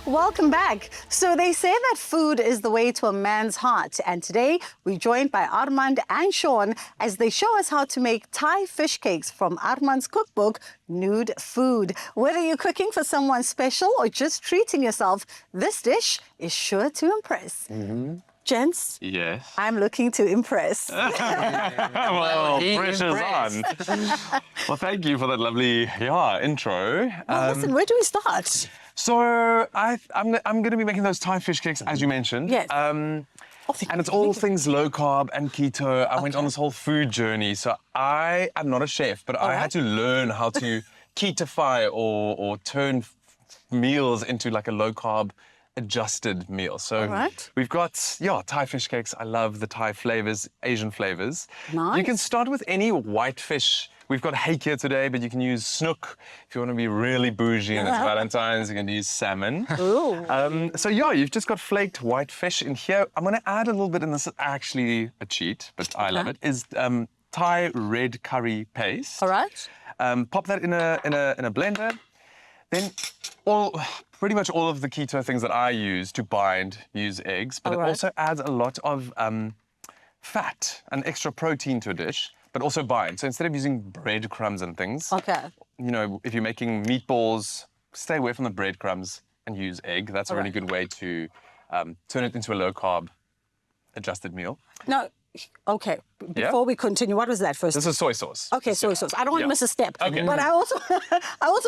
Welcome back. So they say that food is the way to a man's heart. And today we're joined by Armand and Sean as they show us how to make Thai fish cakes from Armand's cookbook, Nude Food. Whether you're cooking for someone special or just treating yourself, this dish is sure to impress. Gents, Yes. I'm looking to impress. Well, pressure's on. Well, thank you for that lovely intro. Well, listen, where do we start? So I'm going to be making those Thai fish cakes, as you mentioned. Yes. And it's all things low carb and keto. I went on this whole food journey. So I am not a chef, but I had to learn how to ketify or turn meals into like a low carb adjusted meal. So we've got, Thai fish cakes. I love the Thai flavors, Asian flavors. Nice. You can start with any white fish. We've got hake here today, but you can use snook. If you want to be really bougie and it's Valentine's, you can use salmon. Ooh. So you've just got flaked white fish in here. I'm going to add a little bit, and this is actually a cheat, but I love it, is Thai red curry paste. All right. Pop that in a blender. Then pretty much all of the keto things that I use to bind use eggs, but it also adds a lot of fat and extra protein to a dish, but also bind. So instead of using breadcrumbs and things, if you're making meatballs, stay away from the breadcrumbs and use egg. That's a really good way to turn it into a low-carb adjusted meal. Now, before we continue, what was that first? This is soy sauce. Okay, soy sauce. I don't want to miss a step. Okay. But I also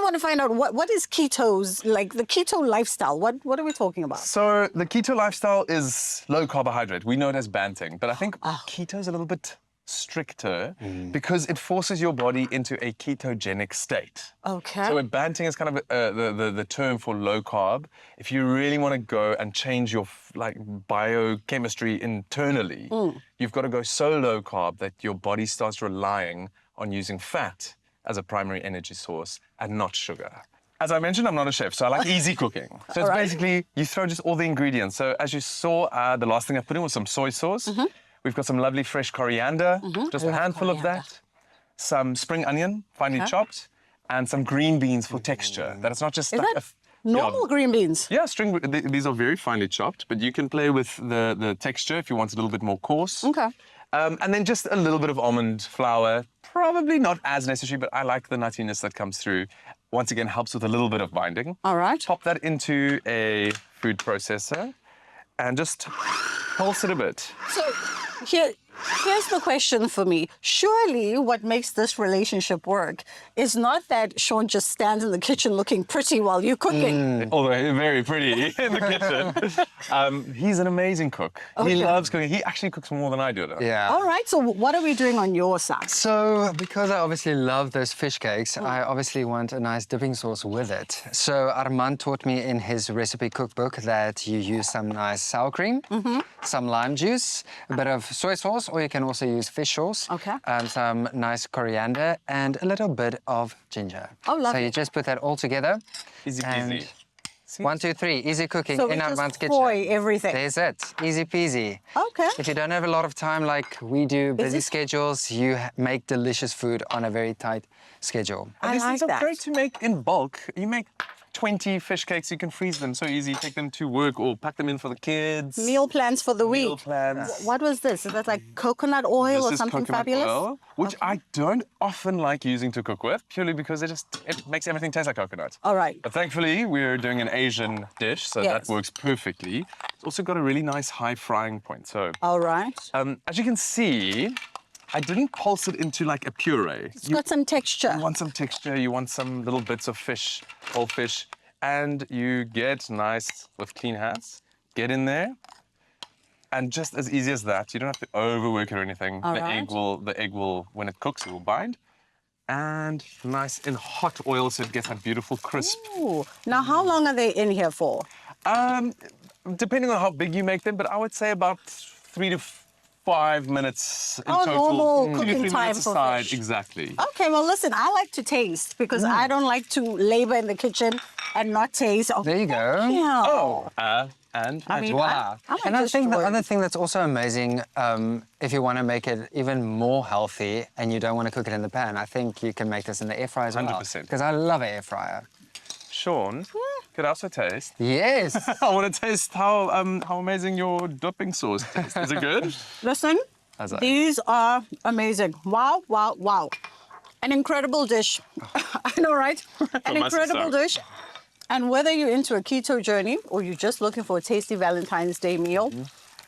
want to find out what is keto's, like the keto lifestyle. What are we talking about? So the keto lifestyle is low carbohydrate. We know it as Banting, but I think keto is a little bit stricter because it forces your body into a ketogenic state. Okay. So Banting is kind of the term for low carb. If you really want to go and change your biochemistry internally, you've got to go so low carb that your body starts relying on using fat as a primary energy source and not sugar. As I mentioned, I'm not a chef, so I like easy cooking. So it's basically, you throw just all the ingredients. So as you saw, the last thing I put in was some soy sauce. We've got some lovely fresh coriander, just a handful of that. Some spring onion, finely chopped, and some green beans for texture. That it's not just normal green beans? Yeah, these are very finely chopped, but you can play with the texture if you want it a little bit more coarse. Okay. And then just a little bit of almond flour, probably not as necessary, but I like the nuttiness that comes through. Once again, helps with a little bit of binding. All right. Pop that into a food processor and just pulse it a bit. So here's the question for me. Surely what makes this relationship work is not that Sean just stands in the kitchen looking pretty while you're cooking. Although very pretty in the kitchen. He's an amazing cook. He loves cooking. He actually cooks more than I do, though. Yeah. All right, so what are we doing on your side? So, because I obviously love those fish cakes, I obviously want a nice dipping sauce with it. So, Armand taught me in his recipe cookbook that you use some nice sour cream, some lime juice, a bit of soy sauce, or you can also use fish sauce, some nice coriander, and a little bit of ginger. Oh, lovely. So you just put that all together. Easy peasy. 1, 2, 3, easy cooking So in we Armand's just kitchen. fry everything. There's it, easy peasy. Okay. If you don't have a lot of time like we do, busy schedules, you make delicious food on a very tight schedule. I These like things are that. great to make in bulk. You make 20 fish cakes, you can freeze them so easy. Take them to work or pack them in for the kids. Meal plans for the week. Meal plans. What was this? Is that like coconut oil or This is something coconut fabulous? oil, which I don't often like using to cook with, purely because it makes everything taste like coconut. All right. But thankfully, we're doing an Asian dish, so that works perfectly. It's also got a really nice high frying point. So, All right. as you can see, I didn't pulse it into like a puree. It's got some texture. You want some texture, you want some little bits of fish, whole fish, and you get nice with clean hands. Get in there, and just as easy as that, you don't have to overwork it or anything. The egg will, when it cooks, it will bind. And nice in hot oil so it gets that beautiful crisp. Ooh. Now, how long are they in here for? Depending on how big you make them, but I would say about 3 to 5 minutes in total. Normal 2 to cooking 3 time minutes for aside, fish. exactly. Okay, well, listen, I like to taste because I don't like to labor in the kitchen and not taste. Oh, There you go. yeah. And I mean, Voila. I like And I this think the story. other thing that's also amazing, if you want to make it even more healthy and you don't want to cook it in the pan, I think you can make this in the air fryer as well. 100%. Because I love an air fryer. Sean, Could I also taste? Yes. I want to taste how amazing your dipping sauce tastes. Is it good? Listen, How's that? these are amazing. Wow, wow, wow. An incredible dish. I know, right? An must be incredible so. dish. And whether you're into a keto journey or you're just looking for a tasty Valentine's Day meal,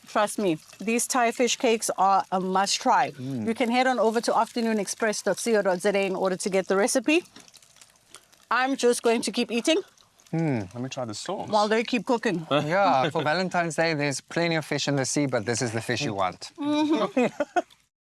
trust me, these Thai fish cakes are a must try. You can head on over to afternoonexpress.co.za in order to get the recipe. I'm just going to keep eating Let me try the sauce. while they keep cooking. Yeah, for Valentine's Day, there's plenty of fish in the sea, but this is the fish you want.